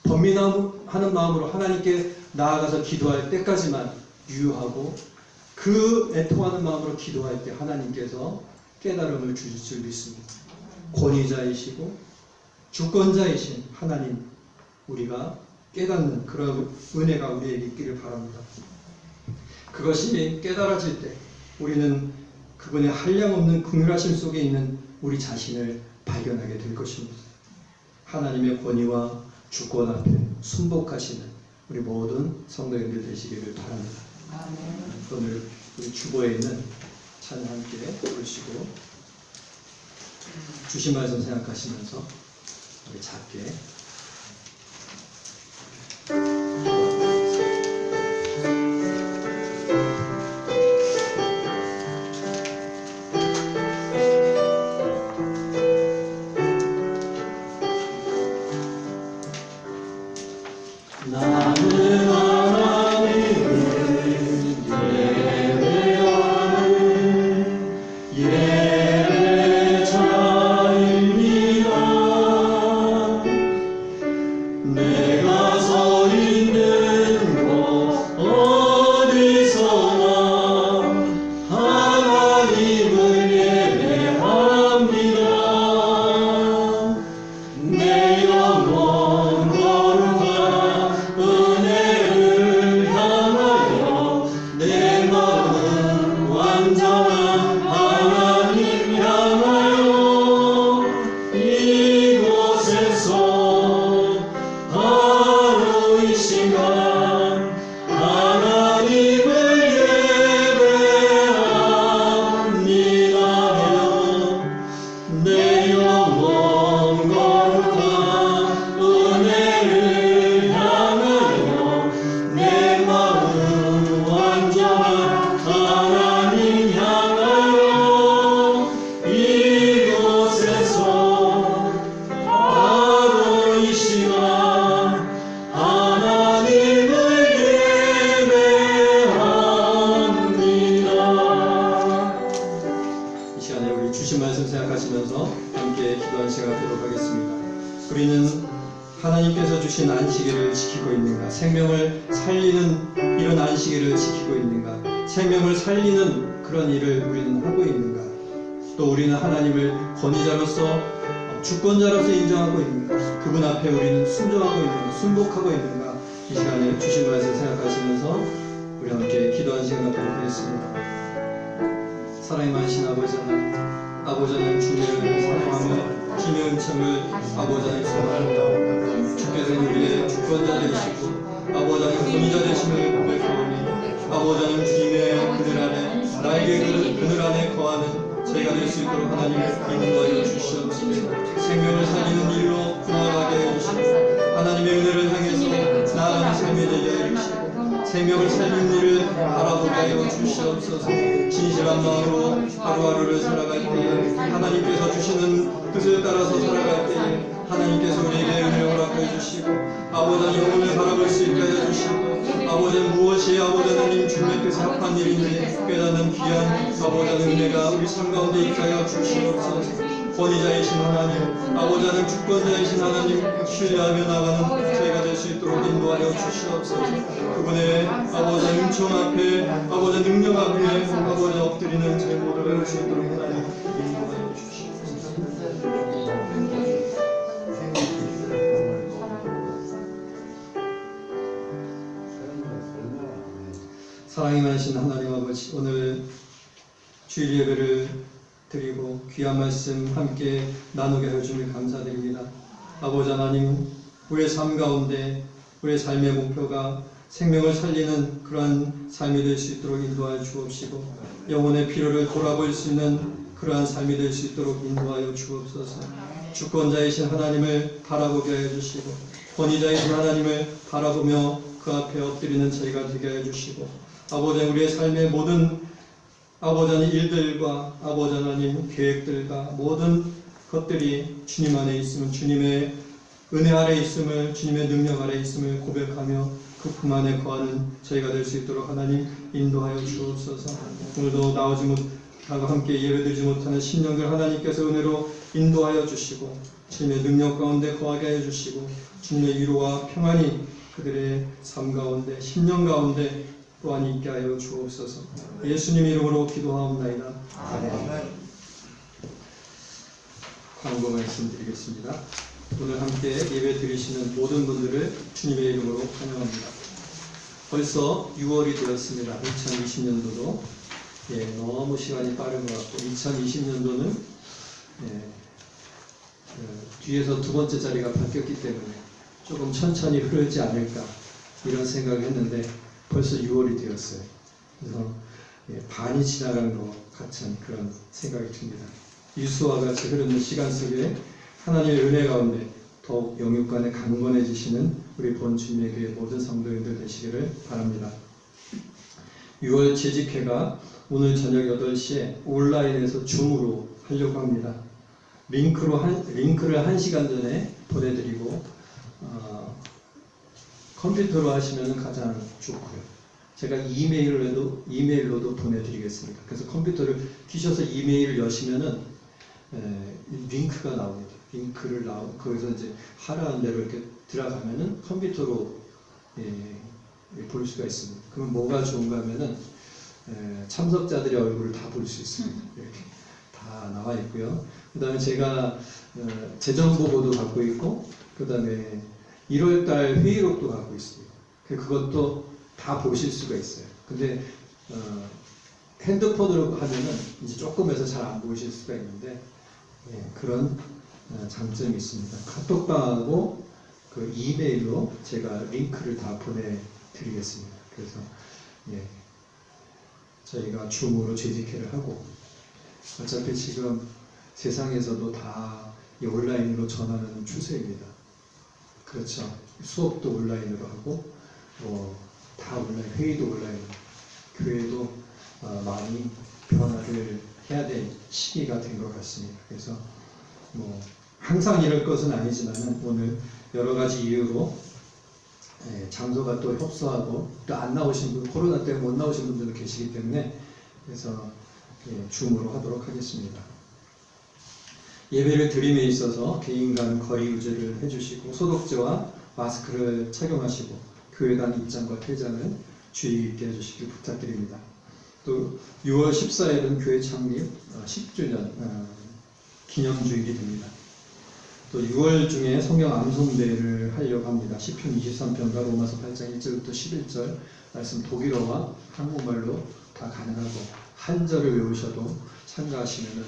번민하는 마음으로 하나님께 나아가서 기도할 때까지만 유효하고 그 애통하는 마음으로 기도할 때 하나님께서 깨달음을 주실 줄 믿습니다. 권위자이시고 주권자이신 하나님 우리가 깨닫는 그런 은혜가 우리에게 있기를 바랍니다. 그것이 깨달아질 때 우리는 그분의 한량없는 긍휼하심 속에 있는 우리 자신을 발견하게 될 것입니다. 하나님의 권위와 주권 앞에 순복하시는 우리 모든 성도님들 되시기를 바랍니다. 오늘 우리 주보에 있는 찬양 함께 부르시고 주신 말씀 생각하시면서 우리 작게 나는 하나님을 예배하는 예배자입니다. 내가 서 있는 곳 어디서나 하나님을 예배합니다. 내 영혼 거룩한 은혜를 향하여 내 마음 완전한 하나님 향하여 이곳에서 바로 이 시간 하나님을 예배합니다. 내 영혼 거룩한 은혜를 향하여 내 마음 완전한 하나님 향하여 이곳에서 바로 이 시간 하나님을 예배합니다. 이 시간에 우리 주신 말씀 생각하시면서 함께 기도한 시간 갖도록 하겠습니다. 우리는 하나님께서 주신 안식일을 지키고 있는가? 생명을 살리는 이런 안식일을 지키고 있는가? 생명을 살리는 그런 일을 우리는 하고 있는가? 또 우리는 하나님을 권위자로서 주권자로서 인정하고 있는가? 그분 앞에 우리는 순종하고 있는가? 순복하고 있는가? 이 시간에 주신 말씀 생각하시면서 우리 함께 기도한 시간 갖도록 하겠습니다. 사랑이 많으신 아버지 하나님, 아버지 하나님 주님을 사랑하며 주님의 은총을 아버지 하나님 사랑합니다. 주께서는 우리의 주권자 되시고 아버지 하나님 권위자 되심을 고백하오니 아버지 하나님 주님의 그늘 안에 나에게 그늘 안에 거하는 저희가 될 수 있도록 하나님을 인도하여 주시옵소서. 생명을 살리는 일로 나아가게 해주시고 하나님의 은혜를 향해서 나아가는 삶이 되게 해주시고 생명을 살리는 일을 바라보게 하여 주시옵소서. 진실한 마음으로 하루하루를 살아갈 때에 하나님께서 주시는 뜻을 따라서 살아갈 때에 하나님께서 우리에게 은혜를 허락해 주시고 아버지 하나님 영혼을 바라볼 수 있게 해 주시고 아버지 무엇이 아버지 하나님 주님께서 합한 일인지 깨닫는 귀한 아버지 하나님 은혜가 우리 삶 가운데 있게 하여 주시옵소서. 권위자이신 하나님, 아버지 하나님 주권자이신 하나님 신뢰하며 나가는 저희가 될 수 있도록 인도하여 주시옵소서. 그분의 아버지 은총 앞에 아버지 능력 앞에 아버지 엎드리는 저희 모두가 될 수 있도록 하나님 인도하여 주시옵소서. 사랑이 많으신 하나님 아버지, 오늘 주일 예배를 드리고 귀한 말씀 함께 나누게 해주니 감사드립니다. 아버지 하나님, 우리의 삶 가운데 우리의 삶의 목표가 생명을 살리는 그러한 삶이 될 수 있도록 인도하여 주옵시고 영혼의 필요를 돌아볼 수 있는 그러한 삶이 될 수 있도록 인도하여 주옵소서. 주권자이신 하나님을 바라보게 해주시고 권위자이신 하나님을 바라보며 그 앞에 엎드리는 저희가 되게 해주시고 아버지 우리의 삶의 모든 아버지 하나님 일들과 아버지 하나님 계획들과 모든 것들이 주님 안에 있음을 주님의 은혜 아래 있음을 주님의 능력 아래 있음을 고백하며 그 품 안에 거하는 저희가 될 수 있도록 하나님 인도하여 주옵소서. 오늘도 나오지 못하고 함께 예배드리지 못하는 심령들 하나님께서 은혜로 인도하여 주시고 주님의 능력 가운데 거하게 해주시고 주님의 위로와 평안이 그들의 삶 가운데 심령 가운데 또한 있게 하여 주옵소서. 예수님 이름으로 기도하옵나이다. 아멘. 광고 말씀드리겠습니다. 오늘 함께 예배 드리시는 모든 분들을 주님의 이름으로 환영합니다. 벌써 6월이 되었습니다. 2020년도도 너무 시간이 빠른 것 같고 2020년도는 뒤에서 두 번째 자리가 바뀌었기 때문에 조금 천천히 흐르지 않을까 이런 생각을 했는데 벌써 6월이 되었어요. 그래서 반이 지나간 것 같은 그런 생각이 듭니다. 유수와 같이 흐르는 시간 속에 하나님의 은혜 가운데 더욱 영육간에 강건해지시는 우리 본주님의 교회 모든 성도님들 되시기를 바랍니다. 6월 재직회가 오늘 저녁 8시에 온라인에서 줌으로 하려고 합니다. 링크를 1시간 전에 보내드리고 컴퓨터로 하시면 가장 좋고요. 제가 이메일로도 보내드리겠습니다. 그래서 컴퓨터를 키셔서 이메일을 여시면은 링크가 나옵니다. 링크를 거기서 이제 하라는 대로 이렇게 들어가면은 컴퓨터로 볼 수가 있습니다. 그럼 뭐가 좋은가 하면은 참석자들의 얼굴을 다 볼 수 있습니다. 이렇게 다 나와 있고요. 그 다음에 제가 재정 보고도 갖고 있고, 그 다음에 1월달 회의록도 갖고 있습니다. 그것도 다 보실 수가 있어요. 근데 핸드폰으로 하면은 이제 조금 해서 잘 안 보실 수가 있는데 그런 장점이 있습니다. 카톡방하고 그 이메일로 제가 링크를 다 보내드리겠습니다. 그래서 저희가 줌으로 재직회를 하고, 어차피 지금 세상에서도 다 온라인으로 전하는 추세입니다. 그렇죠. 수업도 온라인으로 하고 다 온라인, 회의도 온라인, 교회도 많이 변화를 해야 될 시기가 된 것 같습니다. 그래서 항상 이럴 것은 아니지만 오늘 여러 가지 이유로 장소가 또 협소하고 또 안 나오신 분, 코로나 때문에 못 나오신 분들도 계시기 때문에 그래서 줌으로 하도록 하겠습니다. 예배를 드림에 있어서 개인 간 거리 유지를 해주시고 소독제와 마스크를 착용하시고 교회당 입장과 퇴장을 주의 깊게 해주시길 부탁드립니다. 또 6월 14일은 교회 창립 10주년 기념주일이 됩니다. 또 6월 중에 성경 암송대회를 하려고 합니다. 시편 23편과 로마서 8장 1절부터 11절 말씀 독일어와 한국말로 다 가능하고 한 절을 외우셔도 참가하시면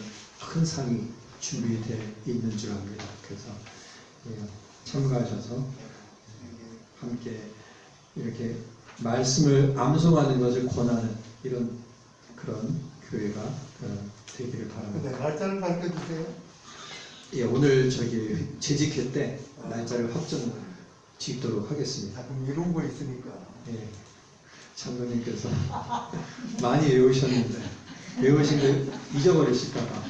큰 상이 준비되어 있는 줄 압니다. 그래서 참가하셔서 함께 이렇게 말씀을 암송하는 것을 권하는 그런 교회가 되기를 바랍니다. 네, 날짜를 밝혀주세요. 오늘 재직회 때 날짜를 확정 짓도록 하겠습니다. 그럼 이런 거 있으니까. 장로님께서 많이 외우셨는데 외우신 거 잊어버리실까봐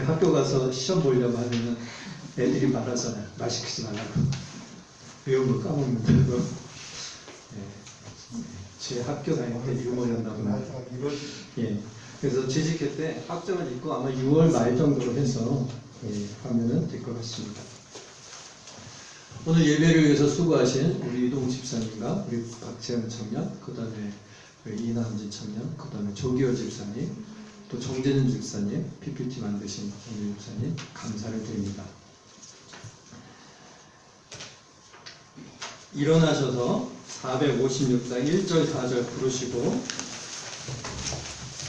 학교 가서 시험 보려고 하면 애들이 말하잖아요. 말 시키지 말라고. 외운 거 까먹는다고. 제 학교 다닐 때 유머였나 보나. 그래서 재직회 때 확정을 짓고 아마 6월 말 정도로 해서 하면은 될 것 같습니다. 오늘 예배를 위해서 수고하신 우리 이동 집사님과 우리 박재현 청년, 그 다음에 이남진 청년, 그 다음에 조기호 집사님, 또 정재준 집사님, PPT 만드신 정재준 집사님 감사를 드립니다. 일어나셔서 456장 1절 4절 부르시고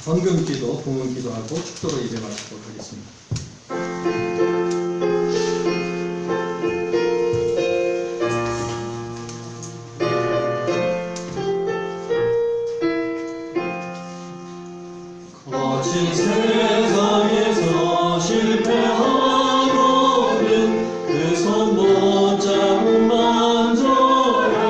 헌금기도, 봉헌기도하고 축도로 예배 마치도록 하겠습니다. 거친 세상에서 실패하고는 그 손 못 잡은 만져야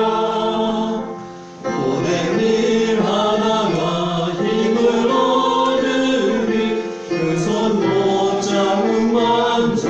모든 일 하나가 힘을 얻으니 그 손 못 잡은 만져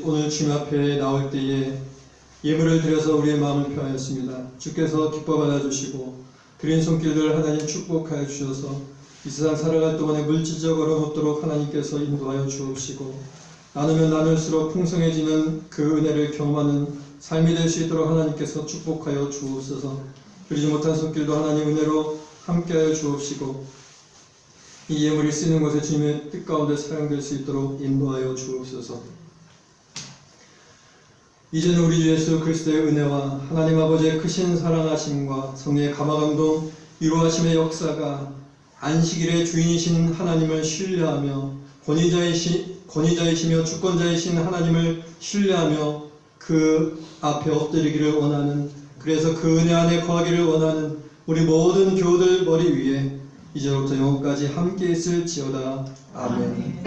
오늘 주님 앞에 나올 때에 예물을 드려서 우리의 마음을 표하였습니다. 주께서 기뻐 받아주시고 드린 손길들 하나님 축복하여 주셔서 이 세상 살아갈 동안에 물질적으로 얻도록 하나님께서 인도하여 주옵시고 나누면 나눌수록 풍성해지는 그 은혜를 경험하는 삶이 될 수 있도록 하나님께서 축복하여 주옵소서. 드리지 못한 손길도 하나님 은혜로 함께하여 주옵시고 이 예물이 쓰는 것에 주님의 뜻 가운데 사용될 수 있도록 인도하여 주옵소서. 이제는 우리 주 예수 그리스도의 은혜와 하나님 아버지의 크신 사랑하심과 성령의 감화감동 위로하심의 역사가 안식일의 주인이신 하나님을 신뢰하며 권위자이시며 주권자이신 하나님을 신뢰하며 그 앞에 엎드리기를 원하는, 그래서 그 은혜 안에 거하기를 원하는 우리 모든 교우들 머리 위에 이제부터 영원까지 함께 있을지어다. 아멘.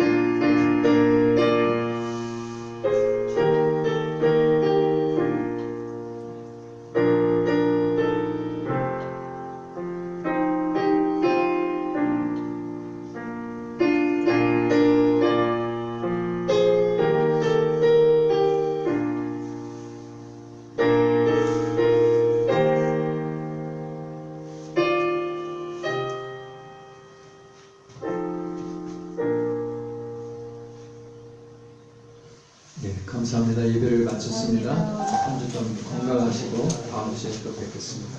네, 감사합니다. 예배를 마쳤습니다. 한 주 좀 건강하시고 다음 주에 또 뵙겠습니다.